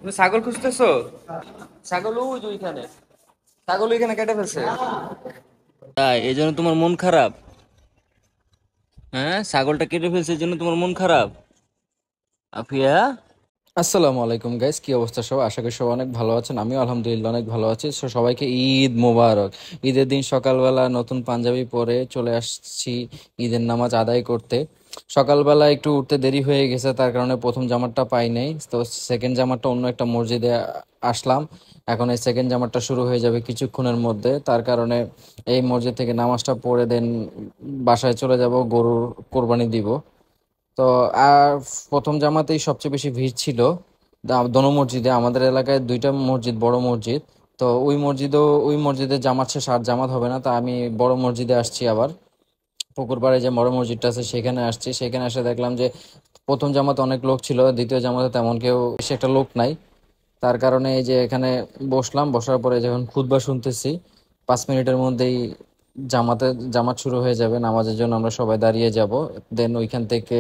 তুমি ছাগল খুঁজতেছো? ছাগল ওই যে ওইখানে, ছাগল ওইখানে কেটে ফেলছে। তাই এই জন্য তোমার মন খারাপ? হ্যাঁ, ছাগলটা কেটে ফেলছে এই জন্য তোমার মন খারাপ? আফিয়া, আসসালামু আলাইকুম গাইস, কি অবস্থা সব? আশা করি সবাই অনেক ভালো আছেন। আমিও আলহামদুলিল্লাহ অনেক ভালো আছি। সবাইকে ঈদ মোবারক। ঈদের দিন সকালবেলা নতুন পাঞ্জাবি পরে চলে আসছি ঈদের নামাজ আদায় করতে। সকালবেলা একটু উঠতে দেরি হয়ে গেছে, তার কারণে প্রথম জামাতটা পাই নাই। তো সেকেন্ড জামাতটা অন্য একটা মসজিদে আসলাম। এখন এই সেকেন্ড জামাতটা শুরু হয়ে যাবে কিছুক্ষণের মধ্যে, তার কারণে এই মসজিদ থেকে নামাজটা পড়ে দেন বাসায় চলে যাব, গরুর কোরবানি দিব। তো আর প্রথম জামাতেই সবচেয়ে বেশি ভিড় ছিল দোনো মসজিদে। আমাদের এলাকায় দুইটা মসজিদ, বড় মসজিদ। তো ওই মসজিদে জামাত শেষ, আর জামাত হবে না। তা আমি বড় মসজিদে আসছি আবার। পুকুর পাড়ে যে বড় মসজিদটা আছে সেখানে আসছি। সেখানে এসে দেখলাম যে প্রথম জামাতে অনেক লোক ছিল, দ্বিতীয় জামাতে তেমন কেউ বেশি একটা লোক নাই। তার কারণে এই যে এখানে বসলাম, বসার পরে যখন খুতবা শুনতেছি 5 মিনিটের মধ্যেই জামাত শুরু হয়ে যাবে। নামাজের জন্য আমরা সবাই দাঁড়িয়ে যাব। দেন ওইখান থেকে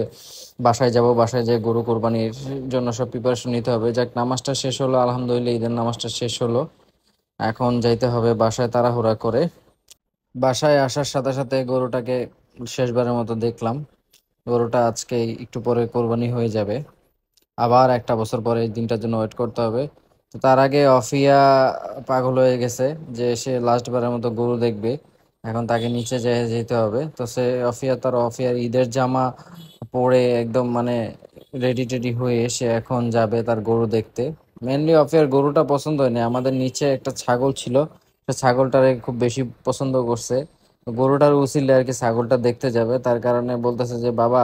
বাসায় যাব। বাসায় যে গরু কোরবানির জন্য সব প্রিপারেশন নিতে হবে। যাক, নামাজটা শেষ হলো আলহামদুলিল্লাহ, ঈদের নামাজটা শেষ হলো। এখন যাইতে হবে বাসায় তাড়াহুড়া করে। বাসায় আসার সাথে সাথে গরুটাকে শেষবারের মতো দেখলাম। গরুটা আজকে একটু পরে কোরবানি হয়ে যাবে। আবার একটা বছর পরে এই দিনটার জন্য ওয়েট করতে হবে। তো তার আগে অফিয়া পাগল হয়ে গেছে যে সে লাস্ট বারের মতো গরু দেখবে। এখন তাকে নিচে যেতে হবে। তো সে অফিয়ার ঈদের জামা পরে একদম মানে রেডি টেডি হয়ে সে এখন যাবে তার গরু দেখতে। মেনলি অফিয়ার গরুটা পছন্দ হয়নি, আমাদের নিচে একটা ছাগল ছিল, সে ছাগলটারে খুব বেশি পছন্দ করছে। তো গরুটার উছিলে আর কি ছাগলটা দেখতে যাবে, তার কারণে বলতেছে যে বাবা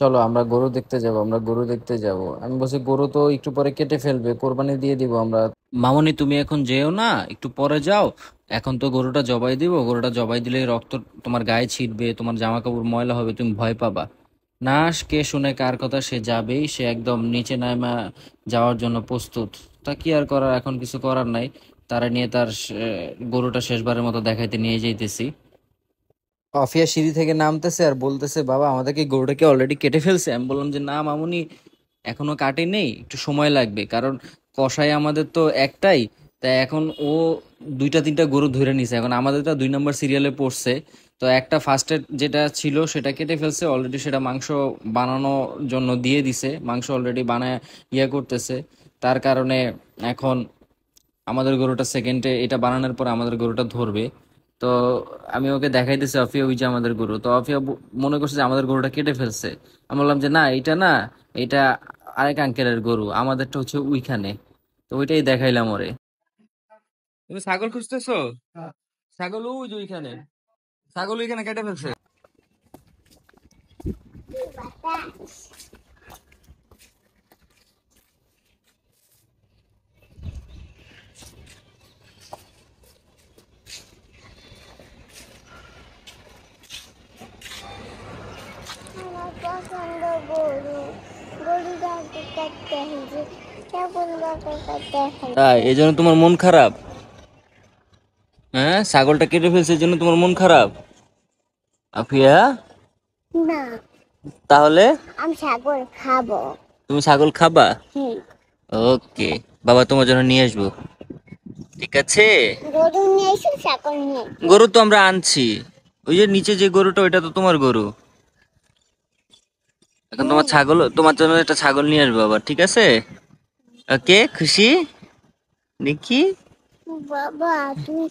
চলো আমরা গরু দেখতে যাব, আমরা গরু দেখতে যাব। আমি বলছি গরু তো একটু পরে কেটে ফেলবে, কোরবানি দিয়ে দিব আমরা। মামনি তুমি এখন যেও না, একটু পরে যাও। এখন তো গরুটা জবাই দিব, গরুটা জবাই দিলে রক্ত তোমার গায়ে ছিটবে, তোমার জামা কাপড় ময়লা হবে, তুমি ভয় পাবা। না, কে শুনে কার কথা, সে যাবেই, সে একদম নিচে নামা যাওয়ার জন্য প্রস্তুত। তা কি আর করার, এখন কিছু করার নাই। তারা নিয়ে গরুটা শেষবারের মতো দেখাইতে নিয়ে যাইতেছি। অফিয়া সিঁড়ি থেকে নামতেছে আর বলতেছে বাবা আমাদেরকে গরুটাকে অলরেডি কেটে ফেলছে। আমি বললাম যে না মামুনি, এখনো কাটে নেই, একটু সময় লাগবে, কারণ কষাই আমাদের তো একটাই। তাই এখন ও দুইটা তিনটা গরু ধরে নিছে, এখন আমাদেরটা 2 নম্বর সিরিয়ালে পড়ছে। তো একটা ফার্স্টের যেটা ছিল সেটা কেটে ফেলছে অলরেডি, সেটা মাংস বানানোর জন্য দিয়ে দিছে, মাংস অলরেডি বানায় করতেছে। তার কারণে এখন আমাদের গরুটা সেকেন্ডে এটা বানানোর পর আমাদের গরুটা ধরবে। তো আমি ওকে দেখাইতেছি অফিয়া ওই যে আমাদের গরু, তো অফিয়া মনে করছে যে আমাদের গরুটা কেটে ফেলছে। আমি বললাম যে না, এটা না, এটা আরেক আঙ্কেলের গরু, আমাদেরটা হচ্ছে ওইখানে। তো ওইটাই দেখাইলাম ওরে। তুমি ছাগল খুঁজতেছো? ছাগল ওই যে ওইখানে, ছাগল ওইখানে কেটে ফেলছে। আমার পছন্দ গরু। গরুটাকে কাটতে হয়েছে, কেমন ভাবে কাটতে তাই হয়েছে। এই জন্য তোমার মন খারাপ? হ্যাঁ, ছাগলটা কেটে ফেলছে এই জন্য তোমার মন খারাপ? আফিয়া, না, তাহলে আমি ছাগল খাবো। তুমি ছাগল খাবা? হুম। ওকে, বাবা তোমার জন্য নিয়ে আসবো, ঠিক আছে? গরু নিয়ে এসো, ছাগল নিয়ে এসো। গরু তো আমরা আনছি, ওই যে নিচে যে গরুটা ওইটা তো তোমার গরু। এখন তোমার হুম। ছাগল, তোমার জন্য একটা ছাগল নিয়ে আসবো আবার, ঠিক আছে? ওকে, খুশি নিকি? বাবা, তুমি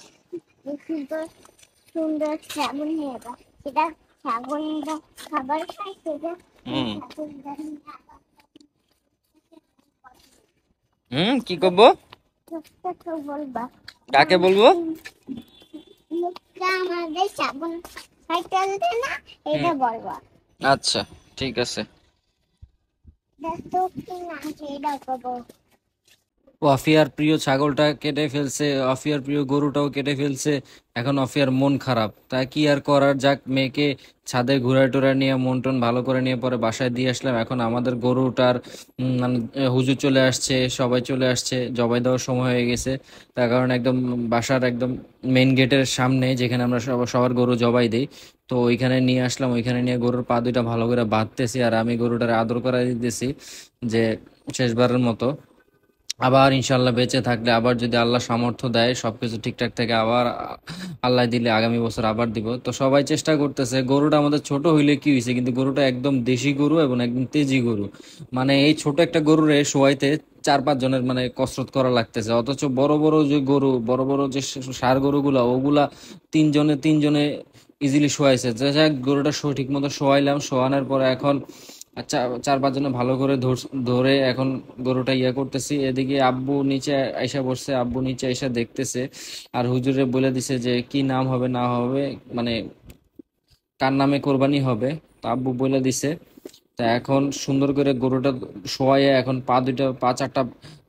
সুন্দর সুন্দর ছাগল নিয়ে এবা। সেটা ছাগলটা খাবার খায়, সেটা হুম। ছাগলটা কি করবো? তো বলবা। কাকে বলবো? লোকটা আমাদের ছাগল খাইতে দেয় না, হুম, এটা বলবা। আচ্ছা, ঠিক আছে। তো কি না সেটা করবো। অফিয়ার প্রিয় ছাগলটা কেটে ফেলছে, অফিয়ার প্রিয় গরুটাও কেটে ফেলছে। এখন অফিয়ার মন খারাপ, তা কি আর করার। যাক, মেয়েকে ছাদে ঘুরায় টুরায় নিয়ে মন টন ভালো করে নিয়ে পরে বাসায় দিয়ে আসলাম। এখন আমাদের গরুটার মানে হুজুর চলে আসছে, সবাই চলে আসছে, জবাই দেওয়ার সময় হয়ে গেছে। তার কারণে একদম বাসার একদম মেইন গেটের সামনে যেখানে আমরা সবার গরু জবাই দিই, তো ওইখানে নিয়ে আসলাম। ওইখানে নিয়ে গরুর পা দুইটা ভালো করে বাঁধতেছি আর আমি গরুটার আদর করা দিতেছি যে শেষবারের মতো। আবার ইনশাল্লাহ বেঁচে থাকলে, আবার যদি আল্লাহ সামর্থ্য দেয়, সবকিছু ঠিকঠাক থেকে আবার আল্লাহ দিলে আগামী বছর আবার দিব। তো সবাই চেষ্টা করতেছে। গরুটা আমাদের ছোট হইলে কি হয়েছে, কিন্তু গরুটা একদম দেশি গরু এবং একদম তেজি গরু। মানে এই ছোট একটা গরুরে শোয়াইতে 4-5 জনের মানে কসরত করা লাগতেছে, অথচ বড় বড় যে গরু, বড় বড় যে ষাঁড় গরুগুলা, ওগুলা তিনজনে তিনজনে ইজিলি শোয়াইছে। যাক, গরুটা ঠিক মতো শোয়াইলাম, শোয়ানোর পরে এখন 4-5 জনে ভালো করে ধরে এখন গরুটা ইয়া করতেছি। এদিকে আব্বু নিচে আইসা বসছে, আব্বু নিচে আইসা দেখতেছে, আর হুজুরে বলে দিছে যে কি নাম হবে না হবে, মানে কার নামে কোরবানি হবে। তো আব্বু বলে দিছে। তা এখন সুন্দর করে গরুটা শোয়াইয়া এখন পা দুইটা পা চারটা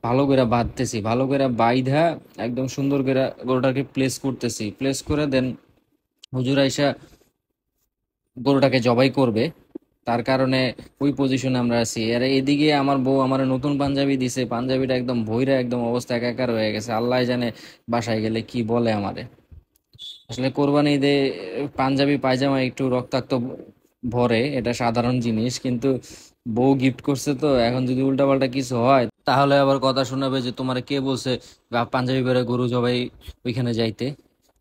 ভালো করে বাঁধতেছি, ভালো করে বাইধা একদম সুন্দর করে গরুটাকে প্লেস করতেছি। প্লেস করে দেন হুজুর আইসা গরুটাকে জবাই করবে। তার কারণে ওই পজিশনে আমরা আছি। আর এদিকে আমার বউ আমার নতুন পাঞ্জাবি দিছে, পাঞ্জাবিটা একদম ভইরা একদম অবস্থা একাকার হয়ে গেছে। আল্লাহ জানে বাসায় গেলে কি বলে আমারে। আসলে কোরবানি ঈদে পাঞ্জাবি পায়জামা একটু রক্তাক্ত ভরে, এটা সাধারণ জিনিস, কিন্তু বউ গিফট করছে, তো এখন যদি উল্টাপাল্টা কিছু হয় তাহলে আবার কথা শোনাবে যে তোমার কে বলছে পাঞ্জাবি পরে গরু জবাই ওইখানে যাইতে।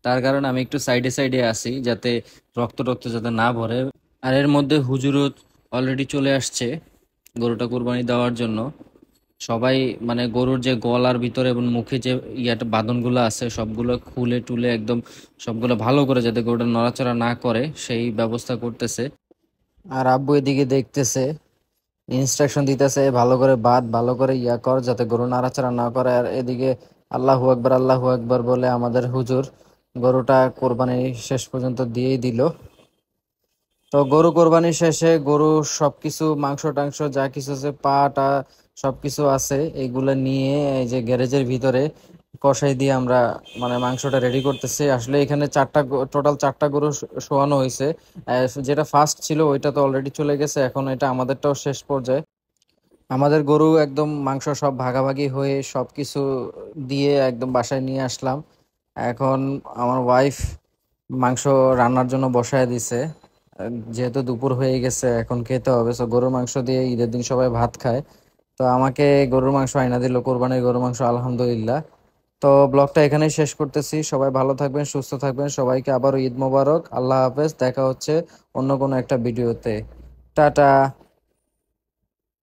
তার কারণে আমি একটু সাইডে সাইডে আছি, যাতে রক্ত টক্ত যাতে না ভরে। আর এর মধ্যে হুজুরও অলরেডি চলে আসছে গরুটা কুরবানি দেওয়ার জন্য। সবাই মানে গরুর যে গলার ভিতরে এবং মুখে যে ইয়াটা বাঁধনগুলো আছে সবগুলো খুলে টুলে একদম সবগুলো ভালো করে, যাতে গরুটা নড়াচড়া না করে, সেই ব্যবস্থা করতেছে। আর আব্বু এদিকে দেখতেছে, ইনস্ট্রাকশন দিতেছে ভালো করে বাদ, ভালো করে ইয়া কর যাতে গরু নাড়াচাড়া না করে। আর এদিকে আল্লাহু আকবার আল্লাহু আকবার বলে আমাদের হুজুর গরুটা কোরবানি শেষ পর্যন্ত দিয়েই দিল। তো গরু কোরবানি শেষে গরু সবকিছু মাংস টাংস যা কিছু আছে, পাটা সবকিছু আছে, এগুলা নিয়ে এই যে গ্যারেজের ভিতরে কষাই দিয়ে আমরা মানে মাংসটা রেডি করতেছি। আসলে এখানে টোটাল 4টা গরু শোয়ানো হয়েছে। যেটা ফার্স্ট ছিল ওইটা তো অলরেডি চলে গেছে, এখন এটা আমাদেরটাও শেষ পর্যায়ে। আমাদের গরু একদম মাংস সব ভাগাভাগি হয়ে সবকিছু দিয়ে একদম বাসায় নিয়ে আসলাম। এখন আমার ওয়াইফ মাংস রান্নার জন্য বসায় দিছে। যেহেতু দুপুর হয়ে গেছে এখন খেতে হবে, তো গরুর মাংস দিয়ে ঈদের দিন সবাই ভাত খায়। তো আমাকে গরুর মাংস আইনা দিল, কোরবানির গরুর মাংস, আলহামদুলিল্লাহ। তো ব্লগটা এখানেই শেষ করতেছি। সবাই ভালো থাকবেন, সুস্থ থাকবেন, সবাইকে আবারও ঈদ মোবারক। আল্লাহ হাফেজ, দেখা হচ্ছে অন্য কোনো একটা ভিডিওতে। টাটা।